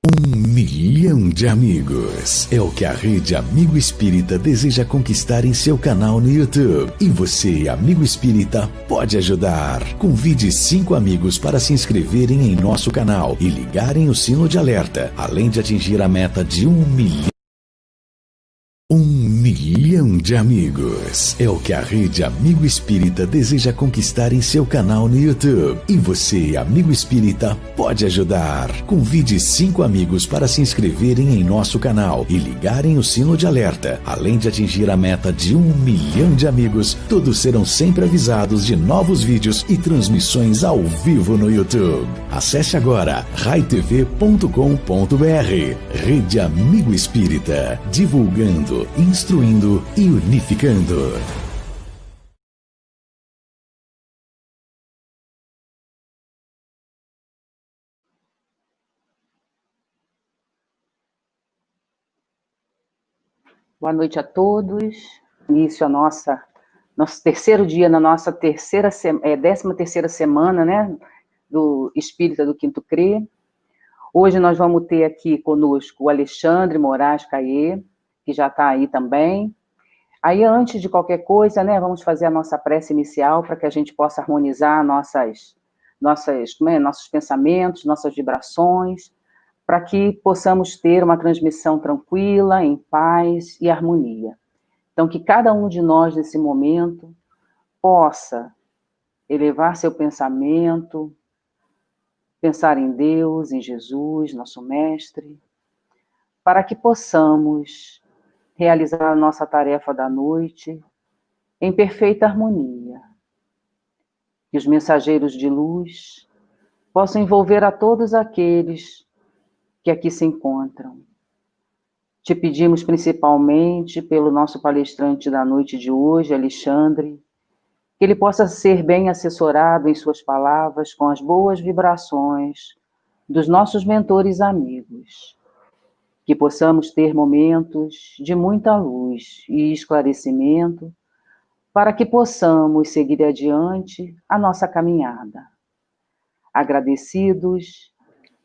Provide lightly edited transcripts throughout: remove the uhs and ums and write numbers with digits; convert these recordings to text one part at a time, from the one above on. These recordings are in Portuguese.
1 milhão de amigos é o que a Rede Amigo Espírita deseja conquistar em seu canal no YouTube. E você, amigo espírita, pode ajudar. Convide 5 amigos para se inscreverem em nosso canal e ligarem o sino de alerta, além de atingir a meta de 1 milhão. 1 milhão de amigos é o que a Rede Amigo Espírita deseja conquistar em seu canal no YouTube. E você, amigo espírita, pode ajudar. Convide 5 amigos para se inscreverem em nosso canal e ligarem o sino de alerta. Além de atingir a meta de 1 milhão de amigos, todos serão sempre avisados de novos vídeos e transmissões ao vivo no YouTube. Acesse agora raitv.com.br. Rede Amigo Espírita, divulgando, instruindo e unificando. Boa noite a todos. Início a nosso terceiro dia na nossa 13ª semana, né, do Espírita do Quinto CRE. Hoje nós vamos ter aqui conosco o Alexandre Moraes Caê, que já está aí também. Aí, antes de qualquer coisa, né, vamos fazer a nossa prece inicial para que a gente possa harmonizar nossos pensamentos, nossas vibrações, para que possamos ter uma transmissão tranquila, em paz e harmonia. Então, que cada um de nós, nesse momento, possa elevar seu pensamento, pensar em Deus, em Jesus, nosso Mestre, para que possamos realizar a nossa tarefa da noite em perfeita harmonia. Que os mensageiros de luz possam envolver a todos aqueles que aqui se encontram. Te pedimos principalmente pelo nosso palestrante da noite de hoje, Alexandre, que ele possa ser bem assessorado em suas palavras com as boas vibrações dos nossos mentores amigos. Que possamos ter momentos de muita luz e esclarecimento para que possamos seguir adiante a nossa caminhada. Agradecidos,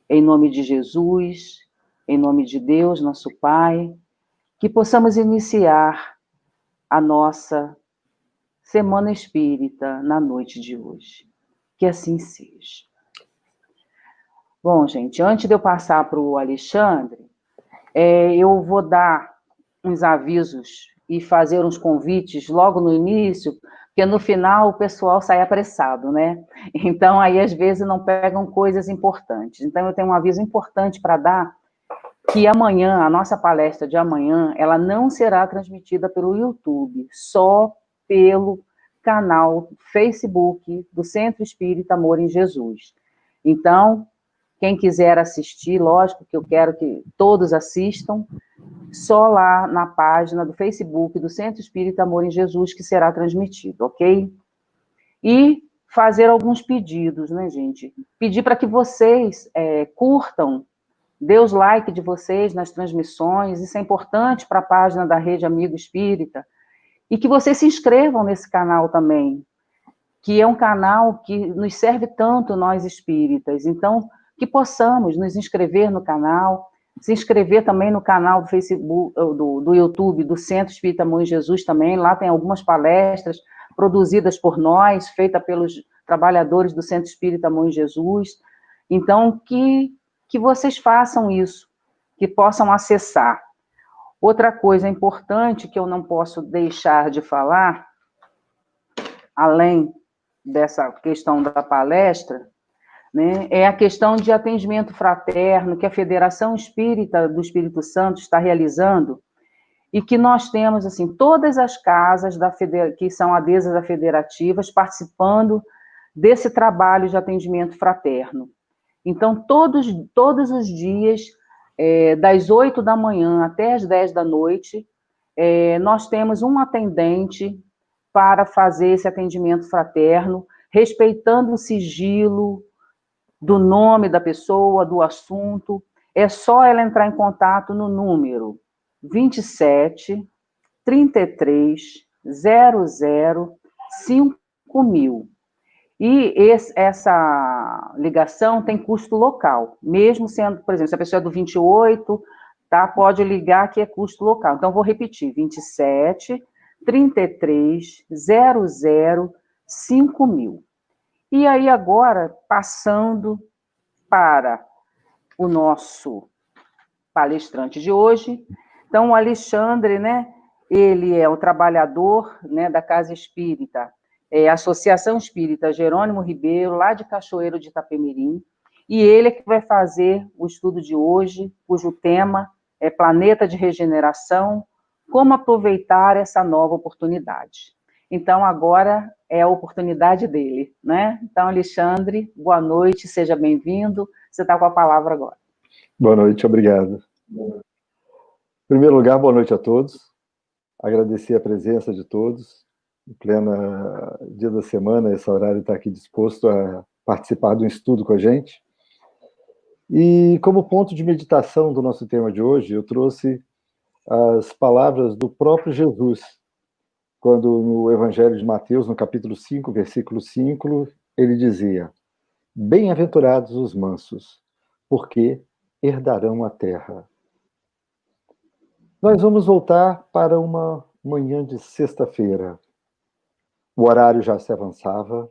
em nome de Jesus, em nome de Deus, nosso Pai, que possamos iniciar a nossa Semana Espírita na noite de hoje. Que assim seja. Bom, gente, antes de eu passar para o Alexandre, eu vou dar uns avisos e fazer uns convites logo no início, porque no final o pessoal sai apressado, né? Então, aí, às vezes, não pegam coisas importantes. Então, eu tenho um aviso importante para dar, que amanhã, a nossa palestra de amanhã, ela não será transmitida pelo YouTube, só pelo canal Facebook do Centro Espírita Amor em Jesus. Então, quem quiser assistir, lógico que eu quero que todos assistam, só lá na página do Facebook do Centro Espírita Amor em Jesus que será transmitido, ok? E fazer alguns pedidos, né, gente? Pedir para que vocês curtam, dê os like de vocês nas transmissões, isso é importante para a página da Rede Amigo Espírita, e que vocês se inscrevam nesse canal também, que é um canal que nos serve tanto nós espíritas, então que possamos nos inscrever no canal, se inscrever também no canal do Facebook, do YouTube, do Centro Espírita Amor em Jesus também, lá tem algumas palestras produzidas por nós, feitas pelos trabalhadores do Centro Espírita Amor em Jesus, então que vocês façam isso, que possam acessar. Outra coisa importante que eu não posso deixar de falar, além dessa questão da palestra, né, é a questão de atendimento fraterno que a Federação Espírita do Espírito Santo está realizando e que nós temos, assim, todas as casas que são adesas a federativas participando desse trabalho de atendimento fraterno. Então, todos os dias, das 8 da manhã até as 10 da noite, nós temos um atendente para fazer esse atendimento fraterno, respeitando o sigilo do nome da pessoa, do assunto. É só ela entrar em contato no número 27 33 00 5000. E essa ligação tem custo local, mesmo sendo, por exemplo, se a pessoa é do 28, tá, pode ligar que é custo local. Então, vou repetir, 27 33 00 5000. E aí, agora, passando para o nosso palestrante de hoje. Então, o Alexandre, né, ele é o trabalhador, né, da Casa Espírita, Associação Espírita Jerônimo Ribeiro, lá de Cachoeiro de Itapemirim, e ele é que vai fazer o estudo de hoje, cujo tema é Planeta de Regeneração, como aproveitar essa nova oportunidade. Então, agora é a oportunidade dele, né? Então, Alexandre, boa noite, seja bem-vindo. Você está com a palavra agora. Boa noite, obrigado. Em primeiro lugar, boa noite a todos. Agradecer a presença de todos. Em plena dia da semana, esse horário está aqui disposto a participar de um estudo com a gente. E como ponto de meditação do nosso tema de hoje, eu trouxe as palavras do próprio Jesus, quando no Evangelho de Mateus, no capítulo 5, versículo 5, ele dizia: Bem-aventurados os mansos, porque herdarão a terra. Nós vamos voltar para uma manhã de sexta-feira. O horário já se avançava.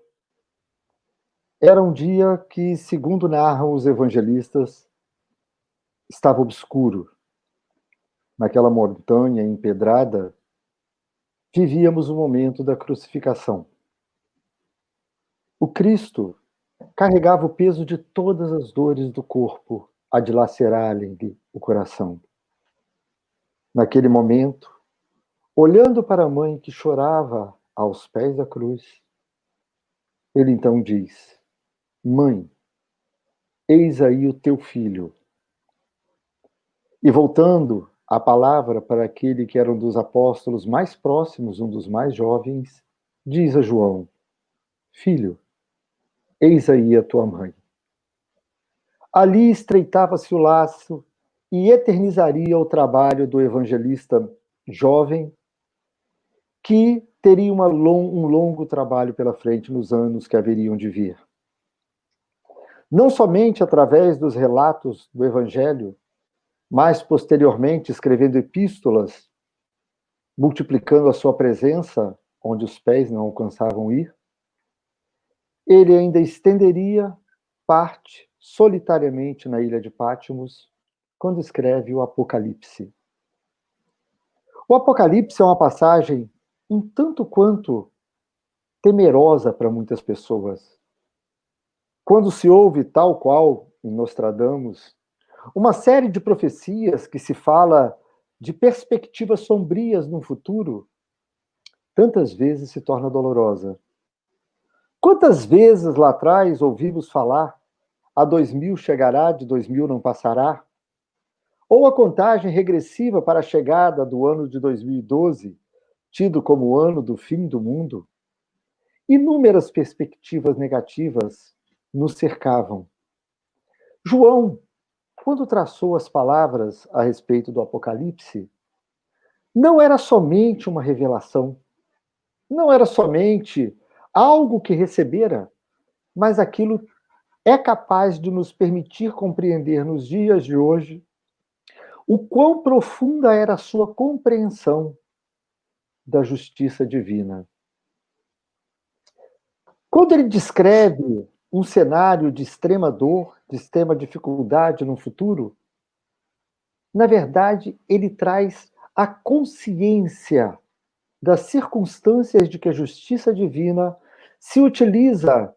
Era um dia que, segundo narram os evangelistas, estava obscuro. Naquela montanha empedrada, vivíamos o momento da crucificação. O Cristo carregava o peso de todas as dores do corpo a dilacerar-lhe o coração. Naquele momento, olhando para a mãe que chorava aos pés da cruz, ele então diz: Mãe, eis aí o teu filho. E voltando a palavra para aquele que era um dos apóstolos mais próximos, um dos mais jovens, diz a João: Filho, eis aí a tua mãe. Ali estreitava-se o laço e eternizaria o trabalho do evangelista jovem, que teria um longo trabalho pela frente nos anos que haveriam de vir. Não somente através dos relatos do Evangelho, mas posteriormente escrevendo epístolas, multiplicando a sua presença onde os pés não alcançavam ir, ele ainda estenderia parte solitariamente na ilha de Patmos, quando escreve o Apocalipse. O Apocalipse é uma passagem um tanto quanto temerosa para muitas pessoas. Quando se ouve, tal qual em Nostradamus, uma série de profecias que se fala de perspectivas sombrias no futuro, tantas vezes se torna dolorosa. Quantas vezes lá atrás ouvimos falar: a 2000 chegará, de 2000 não passará? Ou a contagem regressiva para a chegada do ano de 2012, tido como o ano do fim do mundo? Inúmeras perspectivas negativas nos cercavam. João, quando traçou as palavras a respeito do Apocalipse, não era somente uma revelação, não era somente algo que recebera, mas aquilo é capaz de nos permitir compreender nos dias de hoje o quão profunda era a sua compreensão da justiça divina. Quando ele descreve um cenário de extrema dor, de extrema dificuldade no futuro, na verdade, ele traz a consciência das circunstâncias de que a justiça divina se utiliza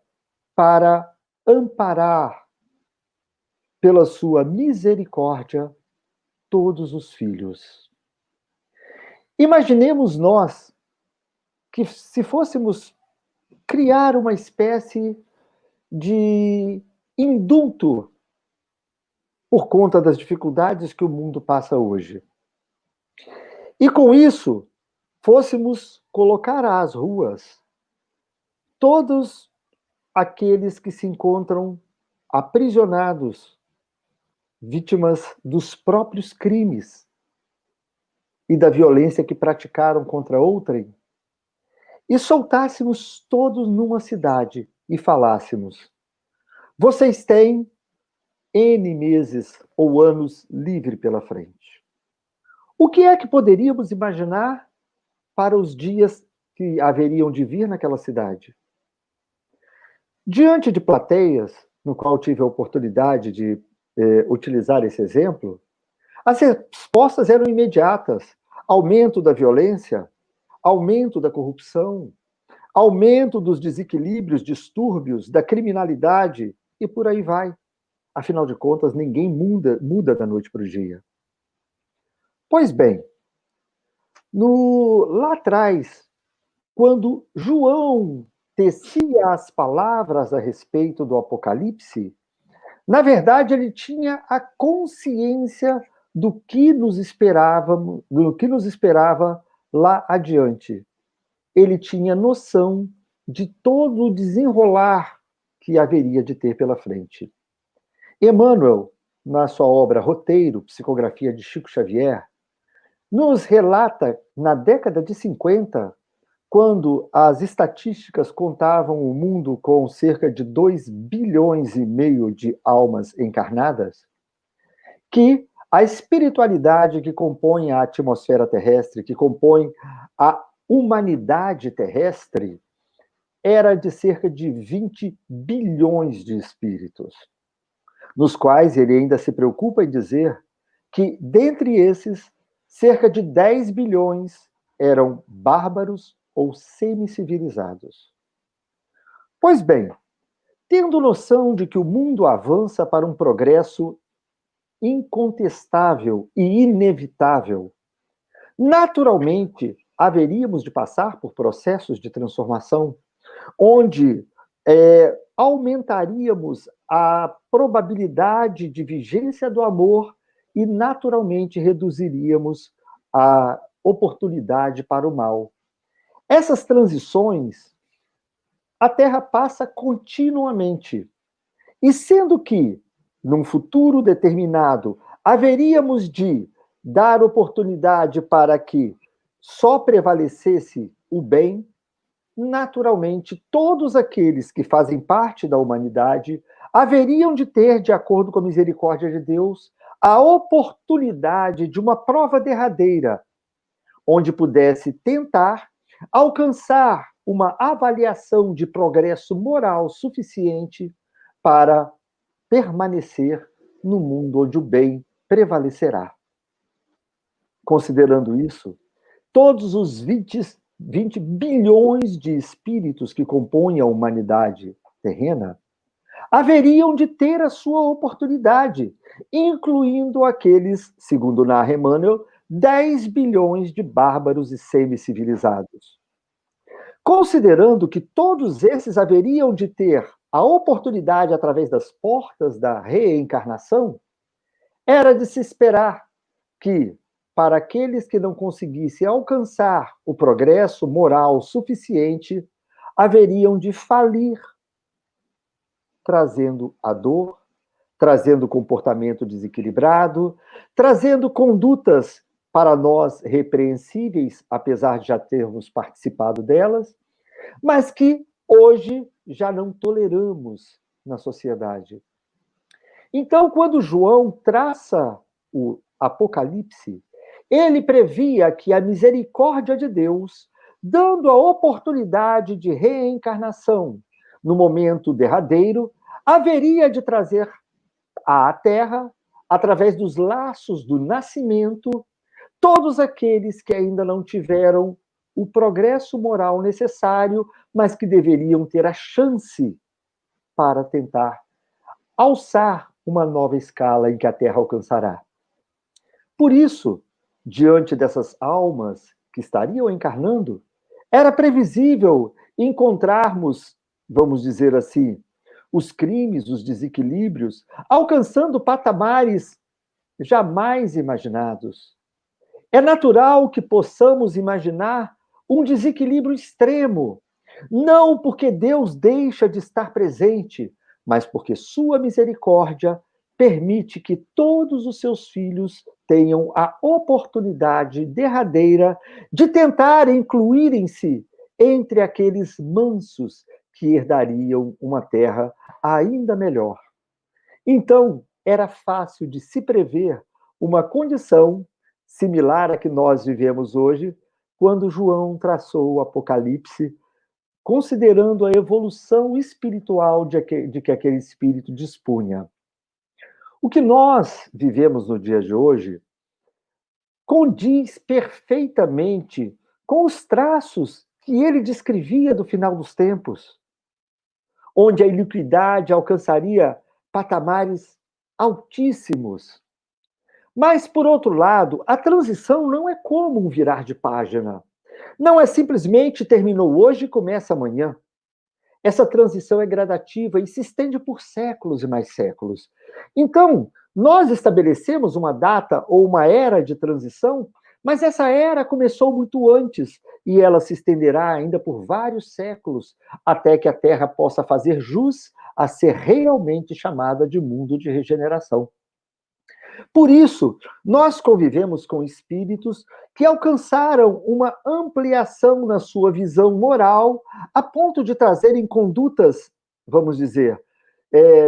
para amparar, pela sua misericórdia, todos os filhos. Imaginemos nós que, se fôssemos criar uma espécie de indulto por conta das dificuldades que o mundo passa hoje. E com isso, fôssemos colocar às ruas todos aqueles que se encontram aprisionados, vítimas dos próprios crimes e da violência que praticaram contra outrem, e soltássemos todos numa cidade, e falássemos: vocês têm N meses ou anos livre pela frente. O que é que poderíamos imaginar para os dias que haveriam de vir naquela cidade? Diante de plateias, no qual tive a oportunidade de utilizar esse exemplo, as respostas eram imediatas: aumento da violência, aumento da corrupção, aumento dos desequilíbrios, distúrbios, da criminalidade, e por aí vai. Afinal de contas, ninguém muda da noite para o dia. Pois bem, lá atrás, quando João tecia as palavras a respeito do Apocalipse, na verdade, ele tinha a consciência do que nos esperava lá adiante. Ele tinha noção de todo o desenrolar que haveria de ter pela frente. Emmanuel, na sua obra Roteiro, Psicografia de Chico Xavier, nos relata, na década de 50, quando as estatísticas contavam o mundo com cerca de 2,5 bilhões de almas encarnadas, que a espiritualidade que compõe a atmosfera terrestre, que compõe a humanidade terrestre, era de cerca de 20 bilhões de espíritos, nos quais ele ainda se preocupa em dizer que, dentre esses, cerca de 10 bilhões eram bárbaros ou semicivilizados. Pois bem, tendo noção de que o mundo avança para um progresso incontestável e inevitável, naturalmente haveríamos de passar por processos de transformação, onde aumentaríamos a probabilidade de vigência do amor e, naturalmente, reduziríamos a oportunidade para o mal. Essas transições, a Terra passa continuamente. E sendo que, num futuro determinado, haveríamos de dar oportunidade para que só prevalecesse o bem, naturalmente, todos aqueles que fazem parte da humanidade haveriam de ter, de acordo com a misericórdia de Deus, a oportunidade de uma prova derradeira, onde pudesse tentar alcançar uma avaliação de progresso moral suficiente para permanecer no mundo onde o bem prevalecerá. Considerando isso, todos os 20 bilhões de espíritos que compõem a humanidade terrena haveriam de ter a sua oportunidade, incluindo aqueles, segundo narra Emmanuel, 10 bilhões de bárbaros e semicivilizados. Considerando que todos esses haveriam de ter a oportunidade através das portas da reencarnação, era de se esperar que, para aqueles que não conseguissem alcançar o progresso moral suficiente, haveriam de falir, trazendo a dor, trazendo comportamento desequilibrado, trazendo condutas para nós repreensíveis, apesar de já termos participado delas, mas que hoje já não toleramos na sociedade. Então, quando João traça o Apocalipse, ele previa que a misericórdia de Deus, dando a oportunidade de reencarnação no momento derradeiro, haveria de trazer à Terra, através dos laços do nascimento, todos aqueles que ainda não tiveram o progresso moral necessário, mas que deveriam ter a chance para tentar alçar uma nova escala em que a Terra alcançará. Por isso, diante dessas almas que estariam encarnando, era previsível encontrarmos, vamos dizer assim, os crimes, os desequilíbrios, alcançando patamares jamais imaginados. É natural que possamos imaginar um desequilíbrio extremo, não porque Deus deixa de estar presente, mas porque sua misericórdia permite que todos os seus filhos tenham a oportunidade derradeira de tentar incluírem-se entre aqueles mansos que herdariam uma terra ainda melhor. Então, era fácil de se prever uma condição similar à que nós vivemos hoje, quando João traçou o Apocalipse, considerando a evolução espiritual de que aquele espírito dispunha. O que nós vivemos no dia de hoje condiz perfeitamente com os traços que ele descrevia do final dos tempos, onde a iniquidade alcançaria patamares altíssimos. Mas, por outro lado, a transição não é como um virar de página. Não é simplesmente terminou hoje e começa amanhã. Essa transição é gradativa e se estende por séculos e mais séculos. Então, nós estabelecemos uma data ou uma era de transição, mas essa era começou muito antes e ela se estenderá ainda por vários séculos, até que a Terra possa fazer jus a ser realmente chamada de mundo de regeneração. Por isso, nós convivemos com espíritos que alcançaram uma ampliação na sua visão moral, a ponto de trazerem condutas, vamos dizer,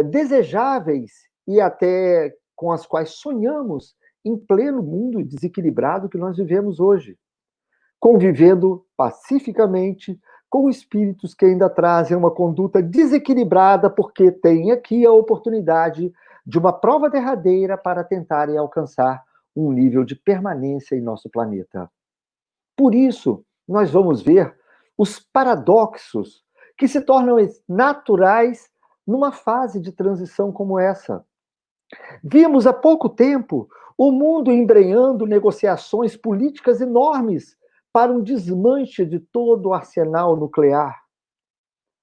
desejáveis e até com as quais sonhamos em pleno mundo desequilibrado que nós vivemos hoje, convivendo pacificamente com espíritos que ainda trazem uma conduta desequilibrada, porque têm aqui a oportunidade de uma prova derradeira para tentarem alcançar um nível de permanência em nosso planeta. Por isso, nós vamos ver os paradoxos que se tornam naturais numa fase de transição como essa. Vimos há pouco tempo o mundo embrenhando negociações políticas enormes para um desmanche de todo o arsenal nuclear.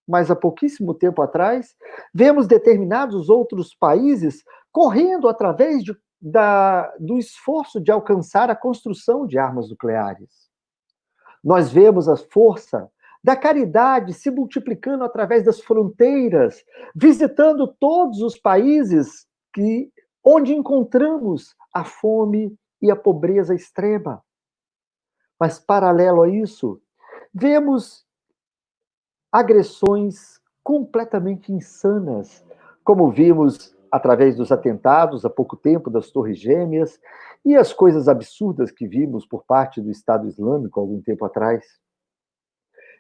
Mas há pouquíssimo tempo atrás, vemos determinados outros países correndo através do esforço de alcançar a construção de armas nucleares. Nós vemos a força da caridade se multiplicando através das fronteiras, visitando todos os países onde encontramos a fome e a pobreza extrema. Mas, paralelo a isso, vemos agressões completamente insanas, como vimos através dos atentados há pouco tempo das Torres Gêmeas e as coisas absurdas que vimos por parte do Estado Islâmico há algum tempo atrás.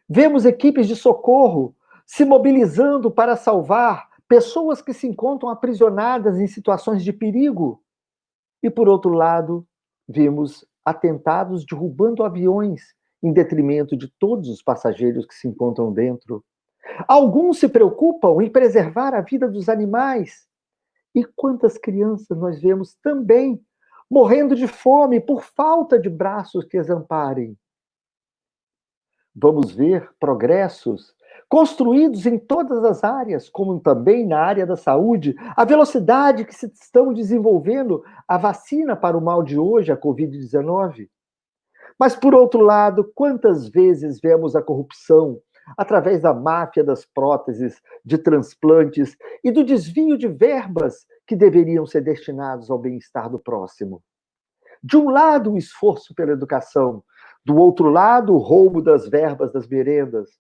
Vemos equipes de socorro se mobilizando para salvar pessoas que se encontram aprisionadas em situações de perigo. E, por outro lado, vimos atentados derrubando aviões em detrimento de todos os passageiros que se encontram dentro. Alguns se preocupam em preservar a vida dos animais. E quantas crianças nós vemos também morrendo de fome por falta de braços que as amparem. Vamos ver progressos construídos em todas as áreas, como também na área da saúde, a velocidade que se estão desenvolvendo a vacina para o mal de hoje, a Covid-19. Mas, por outro lado, quantas vezes vemos a corrupção através da máfia das próteses, de transplantes e do desvio de verbas que deveriam ser destinados ao bem-estar do próximo? De um lado, o esforço pela educação, do outro lado, o roubo das verbas das merendas.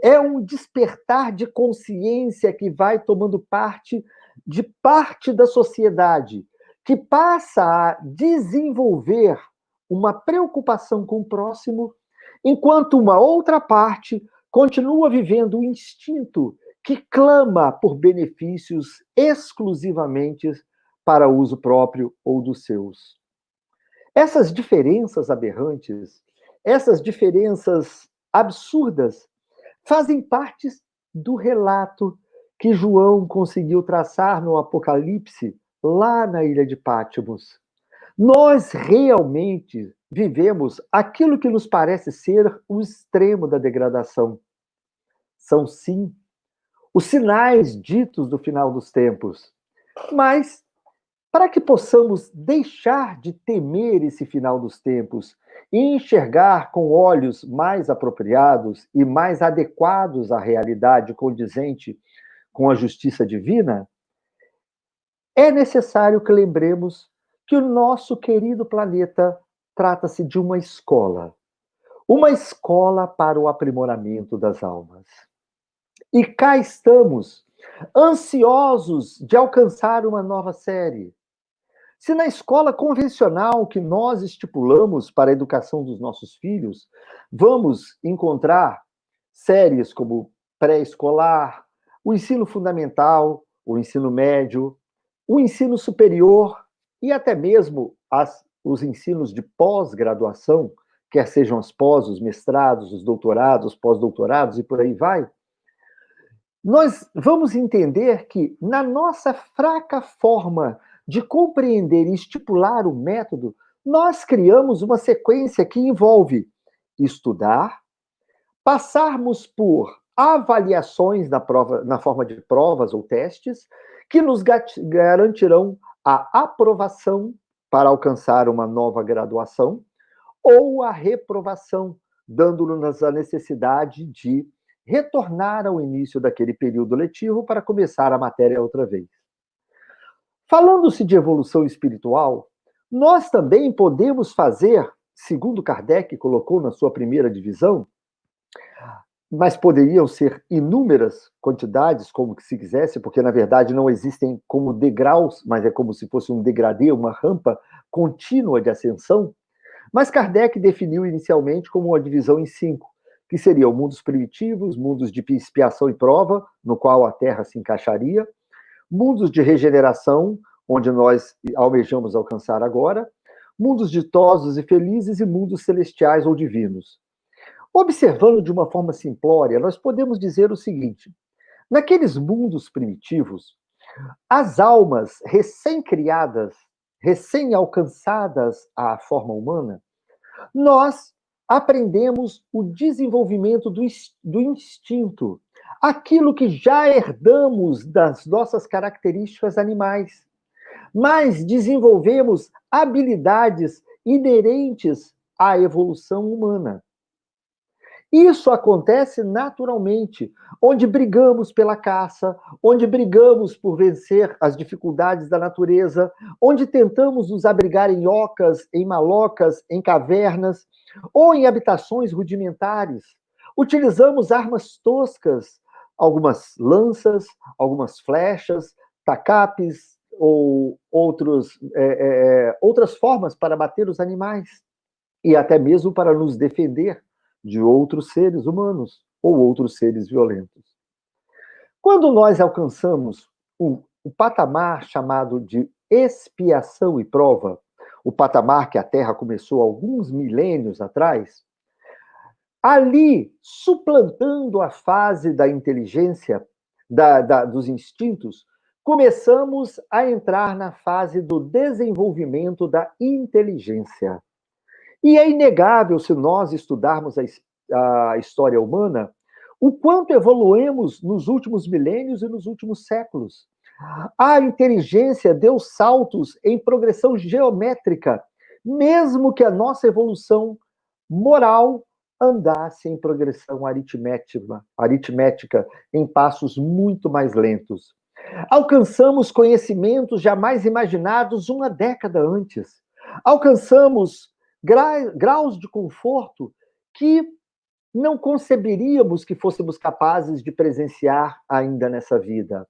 É um despertar de consciência que vai tomando parte da sociedade, que passa a desenvolver uma preocupação com o próximo, enquanto uma outra parte continua vivendo o instinto que clama por benefícios exclusivamente para uso próprio ou dos seus. Essas diferenças aberrantes, essas diferenças absurdas, fazem parte do relato que João conseguiu traçar no Apocalipse, lá na ilha de Patmos. Nós realmente vivemos aquilo que nos parece ser o extremo da degradação. São, sim, os sinais ditos do final dos tempos. Mas, para que possamos deixar de temer esse final dos tempos e enxergar com olhos mais apropriados e mais adequados à realidade condizente com a justiça divina, é necessário que lembremos que o nosso querido planeta trata-se de uma escola para o aprimoramento das almas. E cá estamos, ansiosos de alcançar uma nova série. Se na escola convencional que nós estipulamos para a educação dos nossos filhos, vamos encontrar séries como pré-escolar, o ensino fundamental, o ensino médio, o ensino superior e até mesmo os ensinos de pós-graduação, quer sejam as pós, os mestrados, os doutorados, os pós-doutorados e por aí vai, nós vamos entender que, na nossa fraca forma de compreender e estipular o método, nós criamos uma sequência que envolve estudar, passarmos por avaliações na forma de provas ou testes, que nos garantirão a aprovação para alcançar uma nova graduação, ou a reprovação, dando-nos a necessidade de retornar ao início daquele período letivo para começar a matéria outra vez. Falando-se de evolução espiritual, nós também podemos fazer, segundo Kardec colocou na sua primeira divisão, mas poderiam ser inúmeras quantidades, como que se quisesse, porque na verdade não existem como degraus, mas é como se fosse um degradê, uma rampa contínua de ascensão. Mas Kardec definiu inicialmente como uma divisão em 5, que seriam mundos primitivos, mundos de expiação e prova, no qual a Terra se encaixaria, mundos de regeneração, onde nós almejamos alcançar agora, mundos ditosos e felizes e mundos celestiais ou divinos. Observando de uma forma simplória, nós podemos dizer o seguinte: naqueles mundos primitivos, as almas recém-criadas, recém-alcançadas à forma humana, nós aprendemos o desenvolvimento do instinto, aquilo que já herdamos das nossas características animais, mas desenvolvemos habilidades inerentes à evolução humana. Isso acontece naturalmente, onde brigamos pela caça, onde brigamos por vencer as dificuldades da natureza, onde tentamos nos abrigar em ocas, em malocas, em cavernas, ou em habitações rudimentares. Utilizamos armas toscas, algumas lanças, algumas flechas, tacapes, ou outras formas para bater os animais, e até mesmo para nos defender de outros seres humanos ou outros seres violentos. Quando nós alcançamos o patamar chamado de expiação e prova, o patamar que a Terra começou alguns milênios atrás, ali, suplantando a fase da inteligência, dos instintos, começamos a entrar na fase do desenvolvimento da inteligência. E é inegável, se nós estudarmos a história humana, o quanto evoluímos nos últimos milênios e nos últimos séculos. A inteligência deu saltos em progressão geométrica, mesmo que a nossa evolução moral andasse em progressão aritmética, em passos muito mais lentos. Alcançamos conhecimentos jamais imaginados uma década antes. Alcançamos graus de conforto que não conceberíamos que fôssemos capazes de presenciar ainda nessa vida.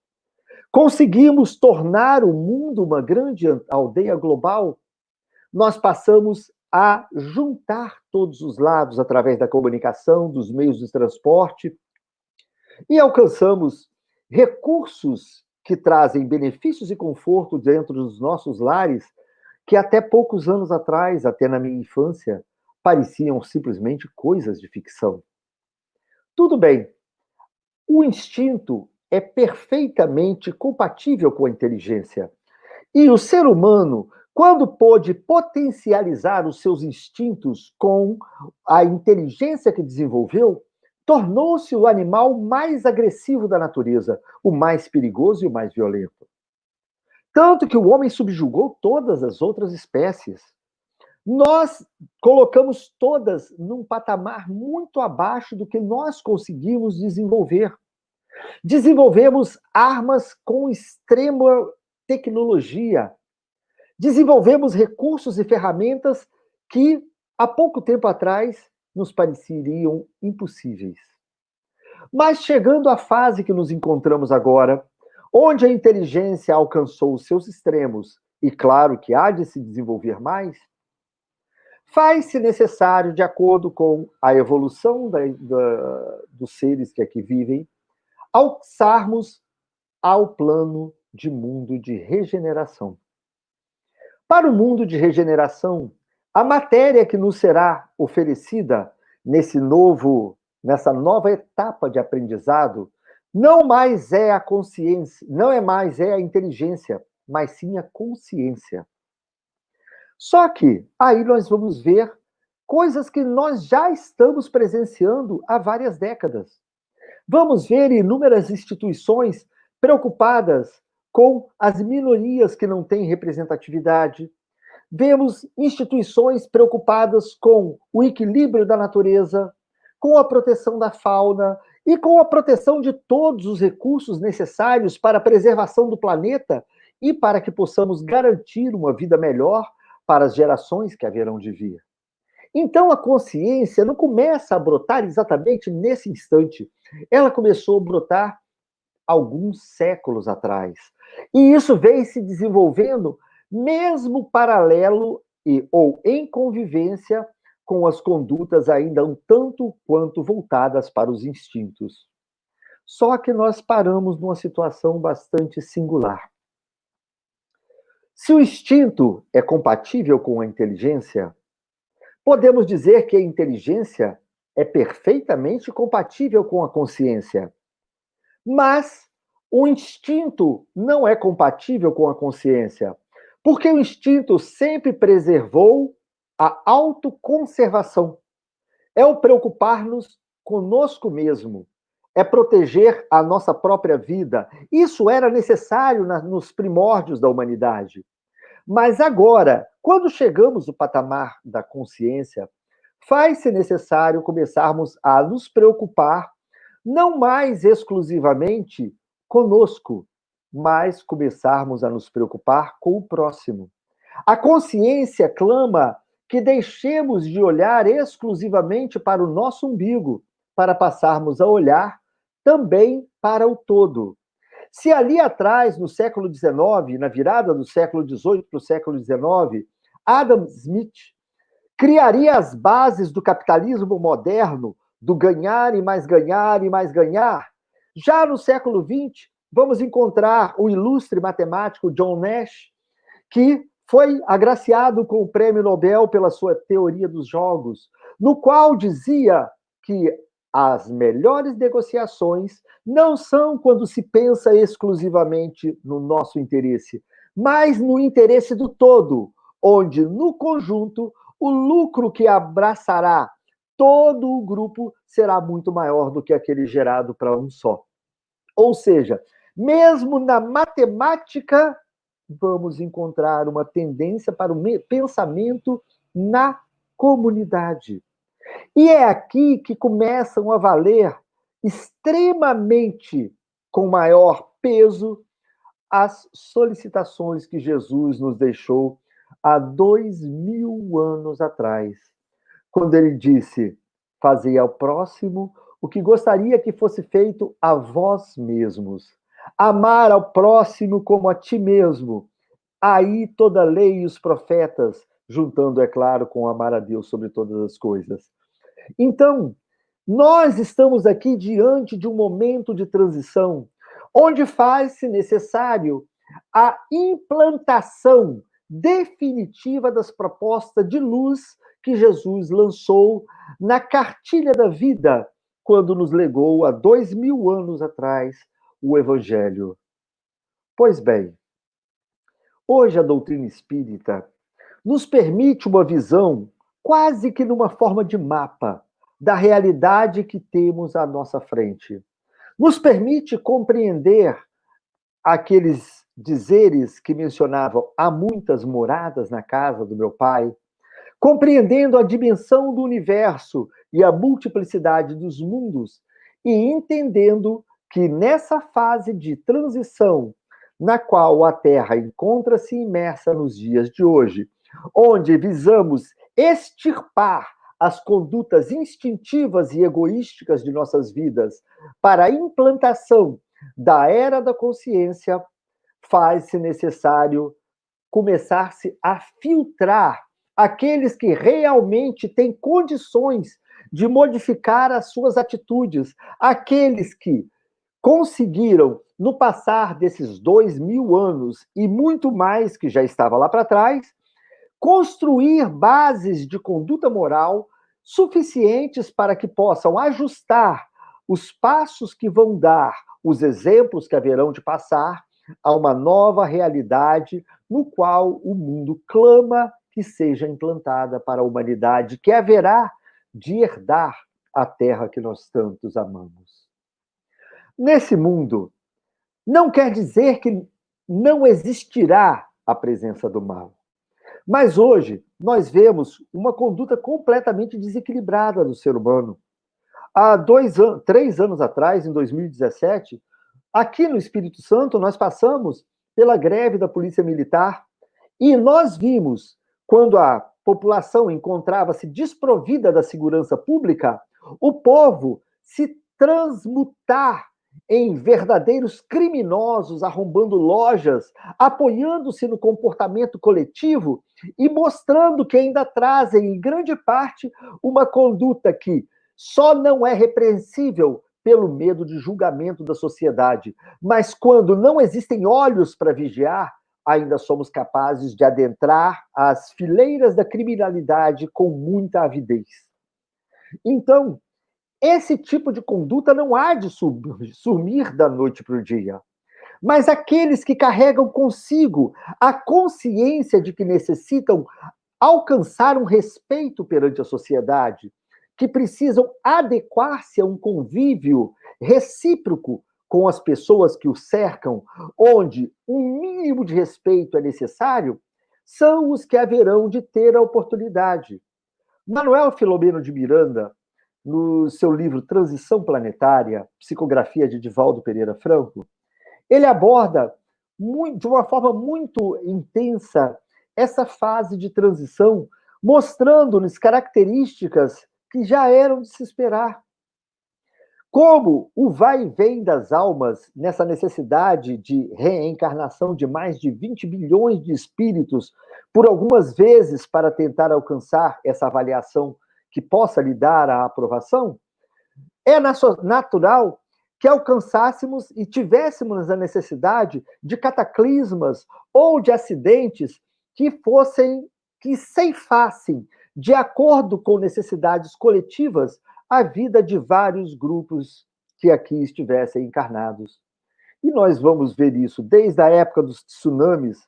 Conseguimos tornar o mundo uma grande aldeia global. Nós passamos a juntar todos os lados através da comunicação, dos meios de transporte, e alcançamos recursos que trazem benefícios e conforto dentro dos nossos lares, que até poucos anos atrás, até na minha infância, pareciam simplesmente coisas de ficção. Tudo bem, o instinto é perfeitamente compatível com a inteligência. E o ser humano, quando pôde potencializar os seus instintos com a inteligência que desenvolveu, tornou-se o animal mais agressivo da natureza, o mais perigoso e o mais violento. Tanto que o homem subjugou todas as outras espécies. Nós colocamos todas num patamar muito abaixo do que nós conseguimos desenvolver. Desenvolvemos armas com extrema tecnologia. Desenvolvemos recursos e ferramentas que, há pouco tempo atrás, nos pareceriam impossíveis. Mas chegando à fase que nos encontramos agora, onde a inteligência alcançou os seus extremos, e claro que há de se desenvolver mais, faz-se necessário, de acordo com a evolução dos seres que aqui vivem, alçarmos ao plano de mundo de regeneração. Para o mundo de regeneração, a matéria que nos será oferecida nessa nova etapa de aprendizado não mais é a consciência, não é mais a inteligência, mas sim a consciência. Só que aí nós vamos ver coisas que nós já estamos presenciando há várias décadas. Vamos ver inúmeras instituições preocupadas com as minorias que não têm representatividade. Vemos instituições preocupadas com o equilíbrio da natureza, com a proteção da fauna e com a proteção de todos os recursos necessários para a preservação do planeta e para que possamos garantir uma vida melhor para as gerações que haverão de vir. Então, a consciência não começa a brotar exatamente nesse instante. Ela começou a brotar alguns séculos atrás. E isso veio se desenvolvendo mesmo paralelo ou em convivência com as condutas ainda um tanto quanto voltadas para os instintos. Só que nós paramos numa situação bastante singular. Se o instinto é compatível com a inteligência, podemos dizer que a inteligência é perfeitamente compatível com a consciência. Mas o instinto não é compatível com a consciência, porque o instinto sempre preservou a autoconservação. É o preocupar-nos conosco mesmo, é proteger a nossa própria vida. Isso era necessário nos primórdios da humanidade. Mas agora, quando chegamos no patamar da consciência, faz-se necessário começarmos a nos preocupar não mais exclusivamente conosco, mas começarmos a nos preocupar com o próximo. A consciência clama que deixemos de olhar exclusivamente para o nosso umbigo, para passarmos a olhar também para o todo. Se ali atrás, no século XIX, na virada do século XVIII para o século XIX, Adam Smith criaria as bases do capitalismo moderno, do ganhar e mais ganhar e mais ganhar, já no século XX, vamos encontrar o ilustre matemático John Nash, que foi agraciado com o Prêmio Nobel pela sua teoria dos jogos, no qual dizia que as melhores negociações não são quando se pensa exclusivamente no nosso interesse, mas no interesse do todo, onde, no conjunto, o lucro que abraçará todo o grupo será muito maior do que aquele gerado para um só. Ou seja, mesmo na matemática, vamos encontrar uma tendência para o pensamento na comunidade. E é aqui que começam a valer extremamente com maior peso as solicitações que Jesus nos deixou há 2000 anos atrás, quando ele disse: fazei ao próximo o que gostaria que fosse feito a vós mesmos. Amar ao próximo como a ti mesmo. Aí toda a lei e os profetas, juntando, é claro, com amar a Deus sobre todas as coisas. Então, nós estamos aqui diante de um momento de transição, onde faz-se necessário a implantação definitiva das propostas de luz que Jesus lançou na cartilha da vida, quando nos legou há 2000 anos atrás o Evangelho. Pois bem, hoje a doutrina espírita nos permite uma visão quase que numa forma de mapa da realidade que temos à nossa frente. Nos permite compreender aqueles dizeres que mencionavam: há muitas moradas na casa do meu pai, compreendendo a dimensão do universo e a multiplicidade dos mundos, e entendendo que nessa fase de transição, na qual a Terra encontra-se imersa nos dias de hoje, onde visamos extirpar as condutas instintivas e egoísticas de nossas vidas para a implantação da era da consciência, faz-se necessário começar-se a filtrar aqueles que realmente têm condições de modificar as suas atitudes, aqueles que conseguiram, no passar desses 2000 anos e muito mais que já estava lá para trás, construir bases de conduta moral suficientes para que possam ajustar os passos que vão dar, os exemplos que haverão de passar a uma nova realidade no qual o mundo clama que seja implantada para a humanidade, que haverá de herdar a terra que nós tantos amamos. Nesse mundo, não quer dizer que não existirá a presença do mal. Mas hoje, nós vemos uma conduta completamente desequilibrada do ser humano. Há 3 anos atrás, em 2017, aqui no Espírito Santo, nós passamos pela greve da Polícia Militar e nós vimos, quando a população encontrava-se desprovida da segurança pública, o povo se transmutar em verdadeiros criminosos, arrombando lojas, apoiando-se no comportamento coletivo e mostrando que ainda trazem, em grande parte, uma conduta que só não é repreensível pelo medo de julgamento da sociedade, mas quando não existem olhos para vigiar, ainda somos capazes de adentrar as fileiras da criminalidade com muita avidez. Então, esse tipo de conduta não há de sumir da noite para o dia. Mas aqueles que carregam consigo a consciência de que necessitam alcançar um respeito perante a sociedade, que precisam adequar-se a um convívio recíproco com as pessoas que o cercam, onde um mínimo de respeito é necessário, são os que haverão de ter a oportunidade. Manuel Filomeno de Miranda, no seu livro Transição Planetária, psicografia de Divaldo Pereira Franco, ele aborda de uma forma muito intensa essa fase de transição, mostrando-nos características que já eram de se esperar. Como o vai e vem das almas nessa necessidade de reencarnação de mais de 20 bilhões de espíritos por algumas vezes para tentar alcançar essa avaliação que possa lhe dar a aprovação, é natural que alcançássemos e tivéssemos a necessidade de cataclismas ou de acidentes que ceifassem, de acordo com necessidades coletivas, a vida de vários grupos que aqui estivessem encarnados. E nós vamos ver isso desde a época dos tsunamis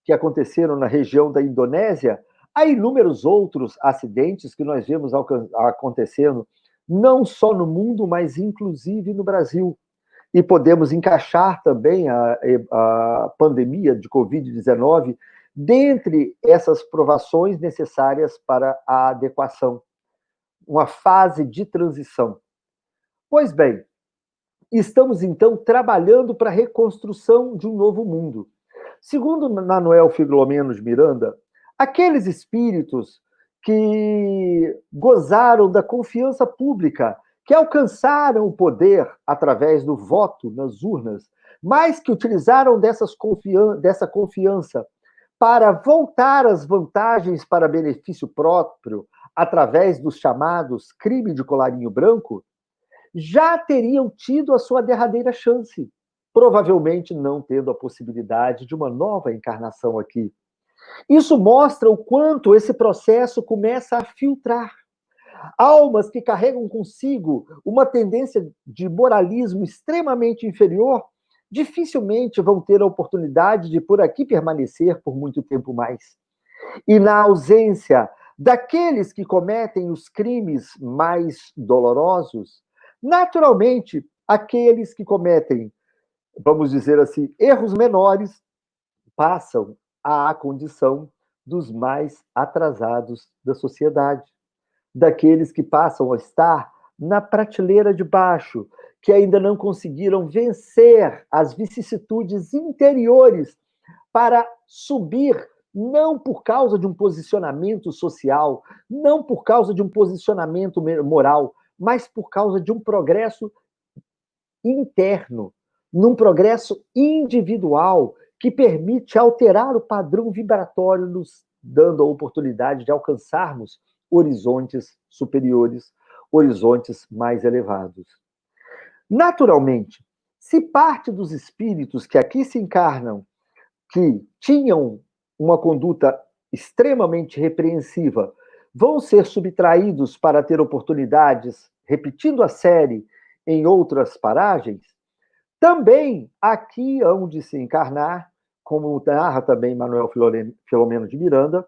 que aconteceram na região da Indonésia, há inúmeros outros acidentes que nós vemos acontecendo, não só no mundo, mas inclusive no Brasil. E podemos encaixar também a pandemia de Covid-19 dentre essas provações necessárias para a adequação. Uma fase de transição. Pois bem, estamos então trabalhando para a reconstrução de um novo mundo. Segundo Manuel Filomeno de Miranda, aqueles espíritos que gozaram da confiança pública, que alcançaram o poder através do voto nas urnas, mas que utilizaram dessa confiança para voltar as vantagens para benefício próprio através dos chamados crime de colarinho branco, já teriam tido a sua derradeira chance, provavelmente não tendo a possibilidade de uma nova encarnação aqui. Isso mostra o quanto esse processo começa a filtrar. Almas que carregam consigo uma tendência de moralismo extremamente inferior dificilmente vão ter a oportunidade de por aqui permanecer por muito tempo mais. E na ausência daqueles que cometem os crimes mais dolorosos, naturalmente, aqueles que cometem, vamos dizer assim, erros menores, passam à condição dos mais atrasados da sociedade, daqueles que passam a estar na prateleira de baixo, que ainda não conseguiram vencer as vicissitudes interiores para subir não por causa de um posicionamento social, não por causa de um posicionamento moral, mas por causa de um progresso interno, num progresso individual que permite alterar o padrão vibratório, nos dando a oportunidade de alcançarmos horizontes superiores, horizontes mais elevados. Naturalmente, se parte dos espíritos que aqui se encarnam, que tinham uma conduta extremamente repreensiva, vão ser subtraídos para ter oportunidades, repetindo a série em outras paragens, também aqui hão de se encarnar, como narra também Manuel Filomeno de Miranda,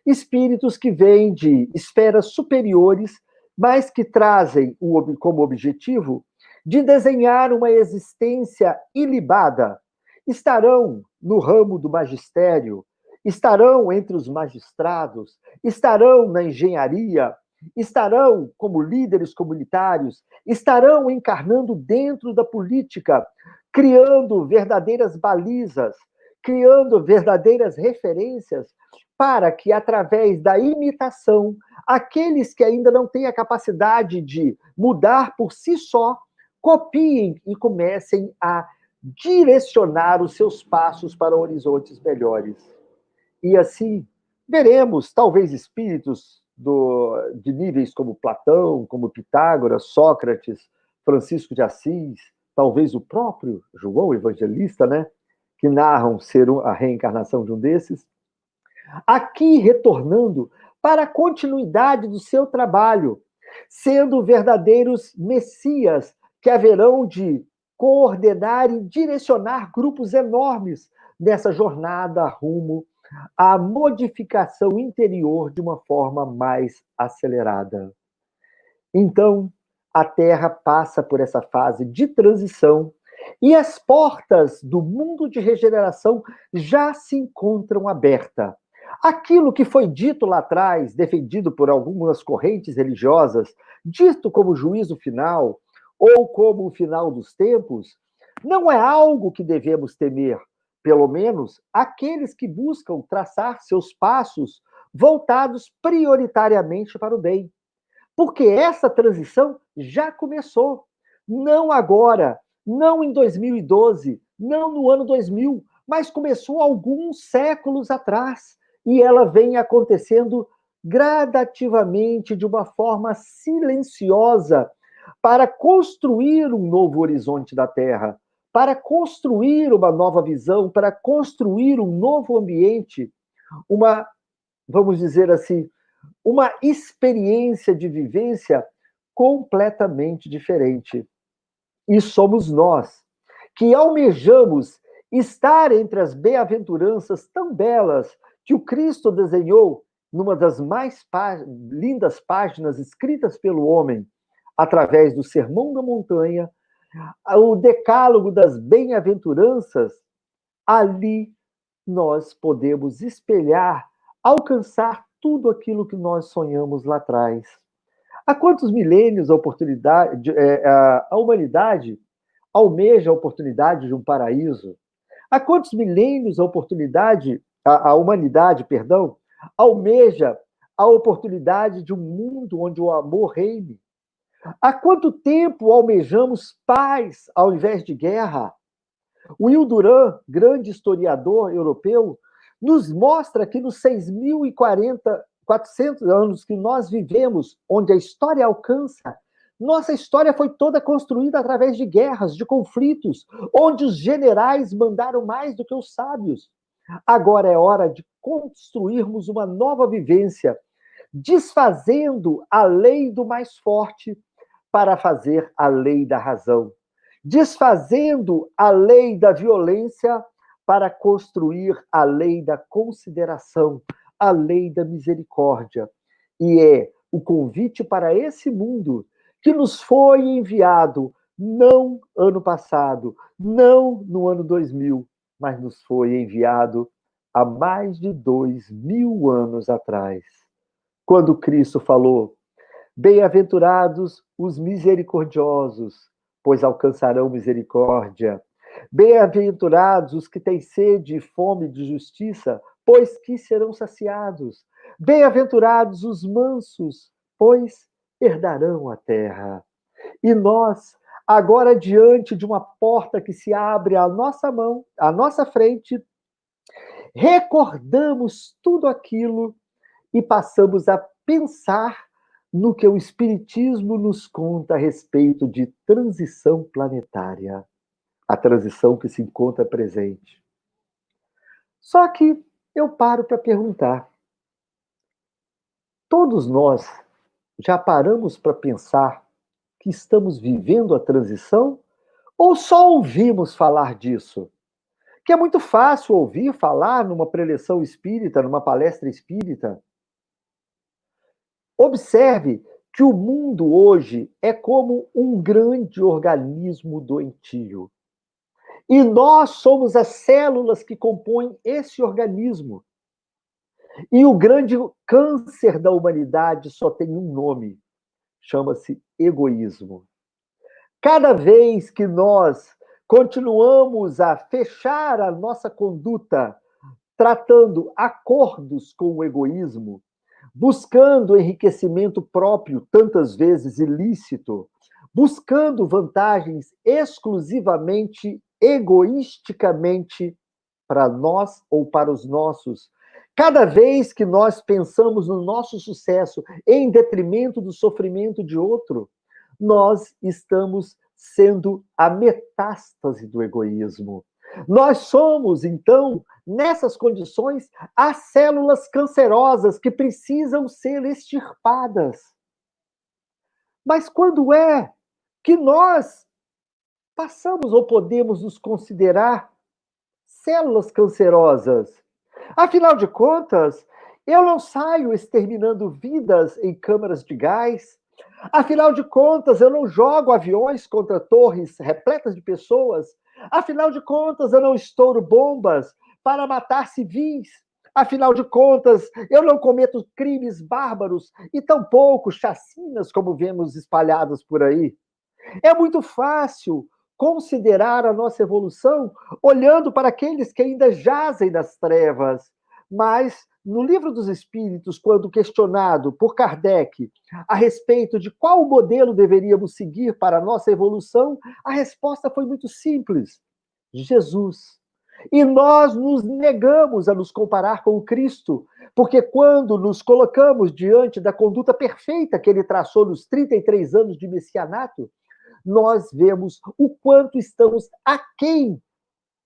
espíritos que vêm de esferas superiores, mas que trazem como objetivo de desenhar uma existência ilibada. Estarão no ramo do magistério, estarão entre os magistrados, estarão na engenharia, estarão como líderes comunitários, estarão encarnando dentro da política, criando verdadeiras balizas, criando verdadeiras referências para que, através da imitação, aqueles que ainda não têm a capacidade de mudar por si só, copiem e comecem a direcionar os seus passos para horizontes melhores. E assim, veremos, talvez, espíritos de níveis como Platão, como Pitágoras, Sócrates, Francisco de Assis, talvez o próprio João Evangelista, né, que narram ser a reencarnação de um desses, aqui retornando para a continuidade do seu trabalho, sendo verdadeiros messias que haverão de coordenar e direcionar grupos enormes nessa jornada rumo à modificação interior de uma forma mais acelerada. Então, a Terra passa por essa fase de transição e as portas do mundo de regeneração já se encontram abertas. Aquilo que foi dito lá atrás, defendido por algumas correntes religiosas, dito como juízo final ou como o final dos tempos, não é algo que devemos temer, pelo menos aqueles que buscam traçar seus passos voltados prioritariamente para o bem. Porque essa transição já começou. Não agora, não em 2012, não no ano 2000, mas começou alguns séculos atrás. E ela vem acontecendo gradativamente, de uma forma silenciosa, para construir um novo horizonte da Terra, para construir uma nova visão, para construir um novo ambiente, uma, vamos dizer assim, uma experiência de vivência completamente diferente. E somos nós que almejamos estar entre as bem-aventuranças tão belas que o Cristo desenhou numa das mais lindas páginas escritas pelo homem, através do Sermão da Montanha, o decálogo das bem-aventuranças. Ali nós podemos espelhar, alcançar tudo aquilo que nós sonhamos lá atrás. Há quantos milênios a humanidade almeja a oportunidade de um paraíso? Há quantos milênios a humanidade, almeja a oportunidade de um mundo onde o amor reine? Há quanto tempo almejamos paz ao invés de guerra? Will Durant, grande historiador europeu, nos mostra que nos 400 anos que nós vivemos, onde a história alcança, nossa história foi toda construída através de guerras, de conflitos, onde os generais mandaram mais do que os sábios. Agora é hora de construirmos uma nova vivência, desfazendo a lei do mais forte para fazer a lei da razão, desfazendo a lei da violência para construir a lei da consideração, a lei da misericórdia. E é o convite para esse mundo que nos foi enviado, não ano passado, não no ano 2000, mas nos foi enviado há mais de 2000 anos atrás. Quando Cristo falou: bem-aventurados os misericordiosos, pois alcançarão misericórdia. Bem-aventurados os que têm sede e fome de justiça, pois que serão saciados. Bem-aventurados os mansos, pois herdarão a terra. E nós, agora diante de uma porta que se abre à nossa mão, à nossa frente, recordamos tudo aquilo e passamos a pensar no que o Espiritismo nos conta a respeito de transição planetária, a transição que se encontra presente. Só que eu paro para perguntar, todos nós já paramos para pensar que estamos vivendo a transição ou só ouvimos falar disso? Que é muito fácil ouvir falar numa preleção espírita, numa palestra espírita. Observe que o mundo hoje é como um grande organismo doentio. E nós somos as células que compõem esse organismo. E o grande câncer da humanidade só tem um nome, chama-se egoísmo. Cada vez que nós continuamos a fechar a nossa conduta, tratando acordos com o egoísmo, buscando enriquecimento próprio, tantas vezes ilícito, buscando vantagens exclusivamente, egoisticamente para nós ou para os nossos. Cada vez que nós pensamos no nosso sucesso em detrimento do sofrimento de outro, nós estamos sendo a metástase do egoísmo. Nós somos, então, nessas condições, as células cancerosas que precisam ser extirpadas. Mas quando é que nós passamos ou podemos nos considerar células cancerosas? Afinal de contas, eu não saio exterminando vidas em câmaras de gás. Afinal de contas, eu não jogo aviões contra torres repletas de pessoas. Afinal de contas, eu não estouro bombas para matar civis. Afinal de contas, eu não cometo crimes bárbaros e tampouco chacinas como vemos espalhadas por aí. É muito fácil considerar a nossa evolução olhando para aqueles que ainda jazem nas trevas. Mas, no Livro dos Espíritos, quando questionado por Kardec a respeito de qual modelo deveríamos seguir para a nossa evolução, a resposta foi muito simples: Jesus. E nós nos negamos a nos comparar com o Cristo, porque quando nos colocamos diante da conduta perfeita que ele traçou nos 33 anos de messianato, nós vemos o quanto estamos aquém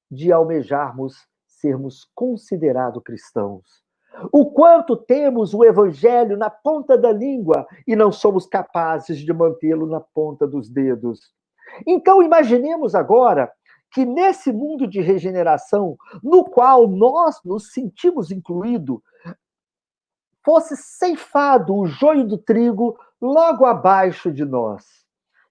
de almejarmos sermos considerados cristãos. O quanto temos o evangelho na ponta da língua e não somos capazes de mantê-lo na ponta dos dedos. Então, imaginemos agora que nesse mundo de regeneração, no qual nós nos sentimos incluídos, fosse ceifado o joio do trigo logo abaixo de nós.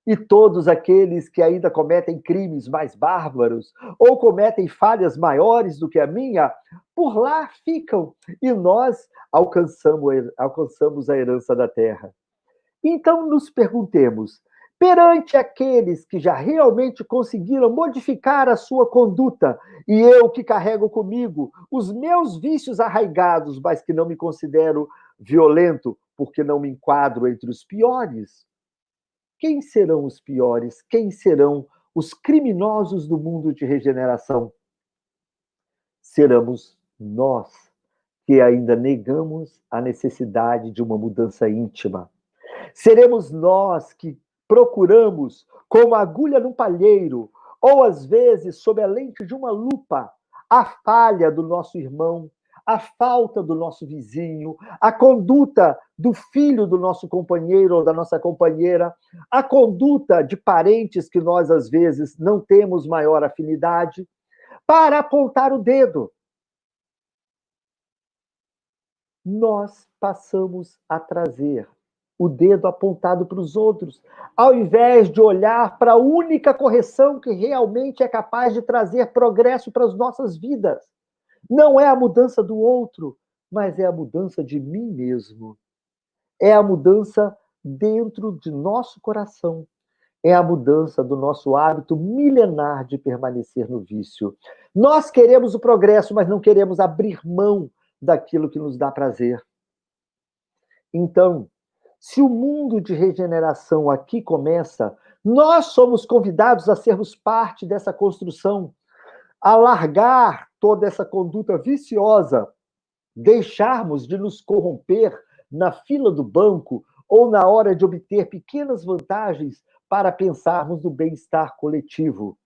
E todos aqueles que ainda cometem crimes mais bárbaros ou cometem falhas maiores do que a minha, por lá ficam e nós alcançamos a herança da terra. Então nos perguntemos, perante aqueles que já realmente conseguiram modificar a sua conduta, e eu que carrego comigo os meus vícios arraigados, mas que não me considero violento, porque não me enquadro entre os piores, quem serão os piores? Quem serão os criminosos do mundo de regeneração? Seremos nós, que ainda negamos a necessidade de uma mudança íntima. Seremos nós que procuramos, como agulha num palheiro, ou às vezes sob a lente de uma lupa, a falha do nosso irmão, a falta do nosso vizinho, a conduta do filho do nosso companheiro ou da nossa companheira, a conduta de parentes que nós, às vezes, não temos maior afinidade, para apontar o dedo. Nós passamos a trazer o dedo apontado para os outros, ao invés de olhar para a única correção que realmente é capaz de trazer progresso para as nossas vidas. Não é a mudança do outro, mas é a mudança de mim mesmo. É a mudança dentro de nosso coração. é a mudança do nosso hábito milenar de permanecer no vício. Nós queremos o progresso, mas não queremos abrir mão daquilo que nos dá prazer. Então, se o mundo de regeneração aqui começa, nós somos convidados a sermos parte dessa construção, a largar toda essa conduta viciosa, deixarmos de nos corromper na fila do banco ou na hora de obter pequenas vantagens para pensarmos no bem-estar coletivo.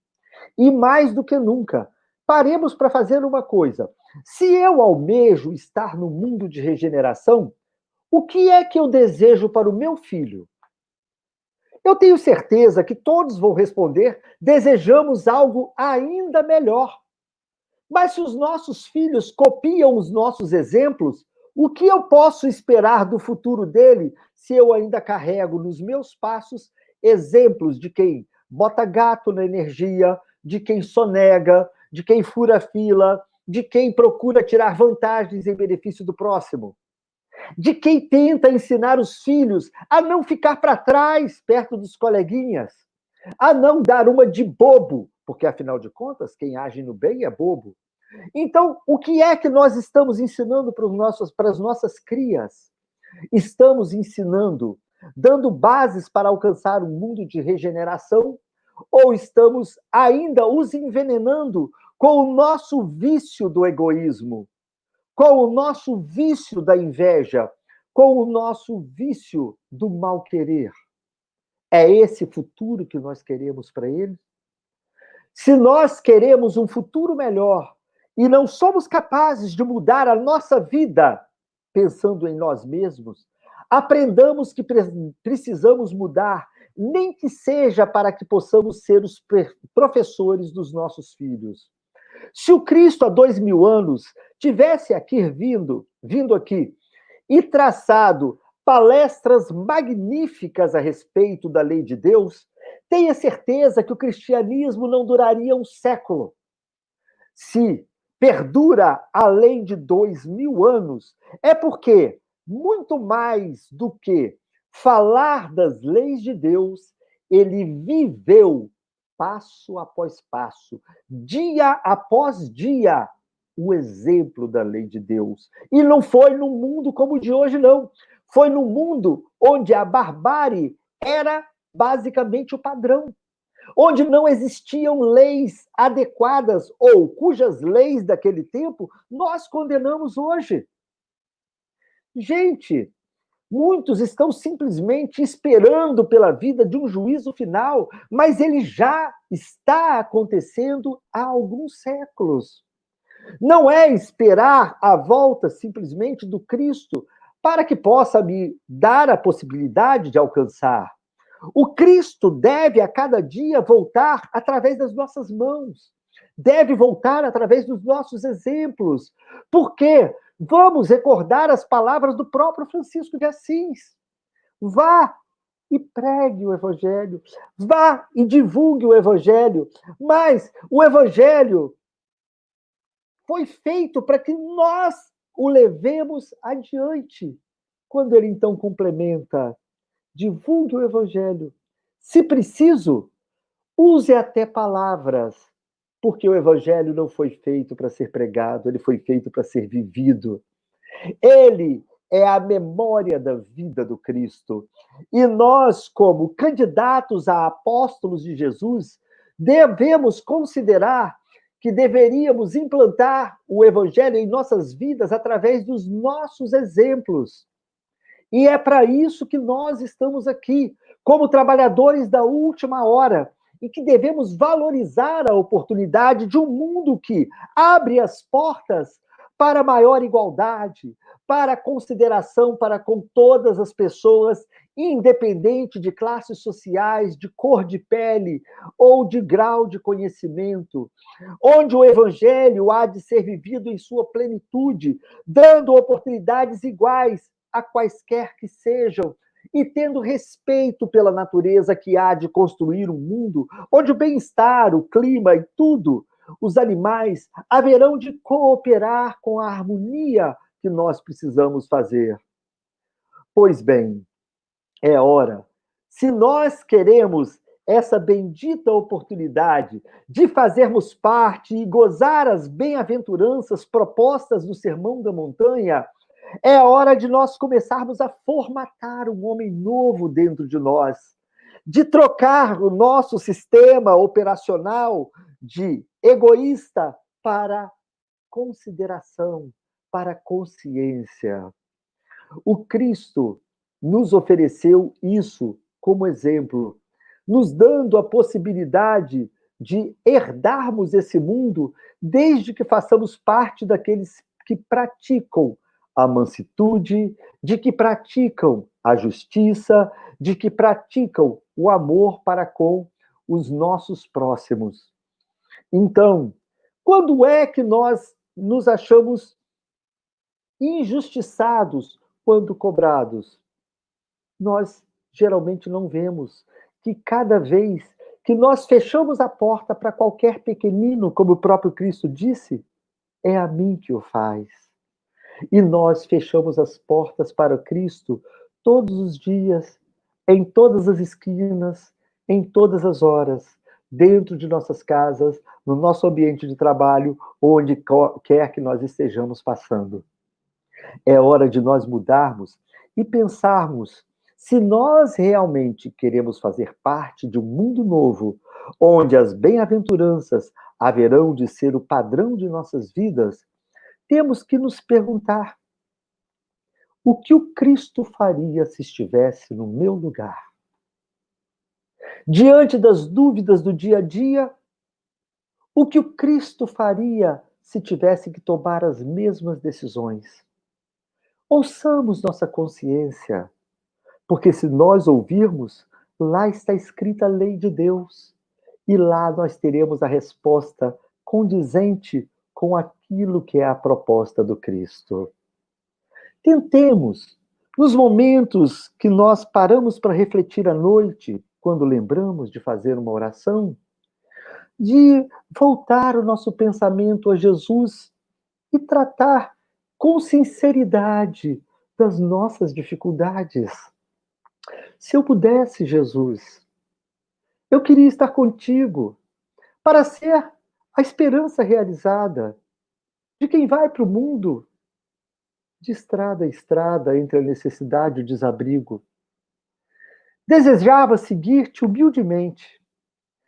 E mais do que nunca, paremos para fazer uma coisa. Se eu almejo estar no mundo de regeneração, o que é que eu desejo para o meu filho? Eu tenho certeza que todos vão responder: desejamos algo ainda melhor. Mas se os nossos filhos copiam os nossos exemplos, o que eu posso esperar do futuro dele se eu ainda carrego nos meus passos exemplos de quem bota gato na energia, de quem sonega, de quem fura fila, de quem procura tirar vantagens em benefício do próximo? De quem tenta ensinar os filhos a não ficar para trás perto dos coleguinhas, a não dar uma de bobo, porque, afinal de contas, quem age no bem é bobo. Então, o que é que nós estamos ensinando para as nossas crias? Estamos ensinando, dando bases para alcançar um mundo de regeneração, ou estamos ainda os envenenando com o nosso vício do egoísmo, com o nosso vício da inveja, com o nosso vício do mal-querer? É esse futuro que nós queremos para eles? Se nós queremos um futuro melhor e não somos capazes de mudar a nossa vida pensando em nós mesmos, aprendamos que precisamos mudar, nem que seja para que possamos ser os professores dos nossos filhos. Se o Cristo, há 2000 anos, tivesse vindo aqui e traçado palestras magníficas a respeito da lei de Deus, tenha certeza que o cristianismo não duraria um século. Se perdura além de 2000 anos, é porque, muito mais do que falar das leis de Deus, ele viveu passo após passo, dia após dia, o exemplo da lei de Deus. E não foi num mundo como o de hoje, não. Foi num mundo onde a barbárie era basicamente o padrão, onde não existiam leis adequadas ou cujas leis daquele tempo nós condenamos hoje. Gente, muitos estão simplesmente esperando pela vida de um juízo final, mas ele já está acontecendo há alguns séculos. Não é esperar a volta simplesmente do Cristo para que possa me dar a possibilidade de alcançar. O Cristo deve a cada dia voltar através das nossas mãos, deve voltar através dos nossos exemplos. Por quê? Vamos recordar as palavras do próprio Francisco de Assis. Vá e pregue o Evangelho. Vá e divulgue o Evangelho. Mas o Evangelho foi feito para que nós o levemos adiante. Quando ele então complementa: divulgue o Evangelho. Se preciso, use até palavras, porque o Evangelho não foi feito para ser pregado, ele foi feito para ser vivido. Ele é a memória da vida do Cristo. E nós, como candidatos a apóstolos de Jesus, devemos considerar que deveríamos implantar o Evangelho em nossas vidas através dos nossos exemplos. E é para isso que nós estamos aqui, como trabalhadores da última hora, e que devemos valorizar a oportunidade de um mundo que abre as portas para maior igualdade, para consideração para com todas as pessoas, independente de classes sociais, de cor de pele ou de grau de conhecimento, onde o Evangelho há de ser vivido em sua plenitude, dando oportunidades iguais a quaisquer que sejam, e tendo respeito pela natureza que há de construir um mundo onde o bem-estar, o clima e tudo, os animais, haverão de cooperar com a harmonia que nós precisamos fazer. Pois bem, é hora. Se nós queremos essa bendita oportunidade de fazermos parte e gozar as bem-aventuranças propostas no Sermão da Montanha, é a hora de nós começarmos a formatar um homem novo dentro de nós, de trocar o nosso sistema operacional de egoísta para consideração, para consciência. O Cristo nos ofereceu isso como exemplo, nos dando a possibilidade de herdarmos esse mundo desde que façamos parte daqueles que praticam a mansitude, de que praticam a justiça, de que praticam o amor para com os nossos próximos. Então, quando é que nós nos achamos injustiçados quando cobrados? Nós geralmente não vemos que cada vez que nós fechamos a porta para qualquer pequenino, como o próprio Cristo disse, é a mim que o faz. E nós fechamos as portas para o Cristo todos os dias, em todas as esquinas, em todas as horas, dentro de nossas casas, no nosso ambiente de trabalho, onde quer que nós estejamos passando. É hora de nós mudarmos e pensarmos se nós realmente queremos fazer parte de um mundo novo, onde as bem-aventuranças haverão de ser o padrão de nossas vidas. Temos que nos perguntar: o que o Cristo faria se estivesse no meu lugar? Diante das dúvidas do dia a dia, o que o Cristo faria se tivesse que tomar as mesmas decisões? Ouçamos nossa consciência, porque se nós ouvirmos, lá está escrita a lei de Deus, e lá nós teremos a resposta condizente com aquilo que é a proposta do Cristo. Tentemos, nos momentos que nós paramos para refletir à noite, quando lembramos de fazer uma oração, de voltar o nosso pensamento a Jesus e tratar com sinceridade das nossas dificuldades. Se eu pudesse, Jesus, eu queria estar contigo para ser a esperança realizada de quem vai para o mundo de estrada a estrada entre a necessidade e o desabrigo. Desejava seguir-te humildemente,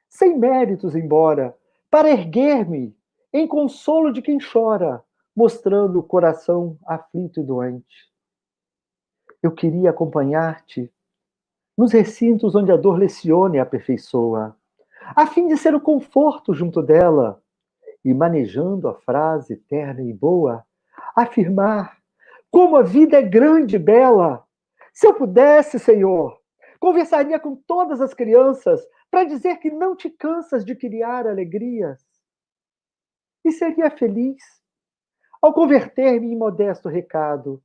sem méritos embora, para erguer-me em consolo de quem chora, mostrando o coração aflito e doente. Eu queria acompanhar-te nos recintos onde a dor leciona e aperfeiçoa, a fim de ser o conforto junto dela, e manejando a frase terna e boa, afirmar como a vida é grande e bela. Se eu pudesse, Senhor, conversaria com todas as crianças para dizer que não te cansas de criar alegrias. E seria feliz ao converter-me em modesto recado,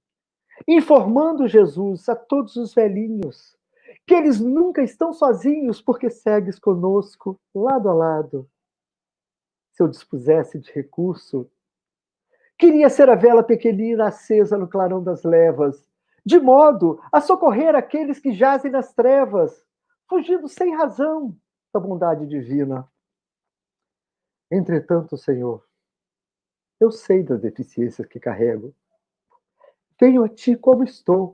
informando Jesus a todos os velhinhos que eles nunca estão sozinhos porque segues conosco, lado a lado. Se eu dispusesse de recurso, queria ser a vela pequenina acesa no clarão das levas, de modo a socorrer aqueles que jazem nas trevas, fugindo sem razão da bondade divina. Entretanto, Senhor, eu sei das deficiências que carrego. Venho a ti como estou.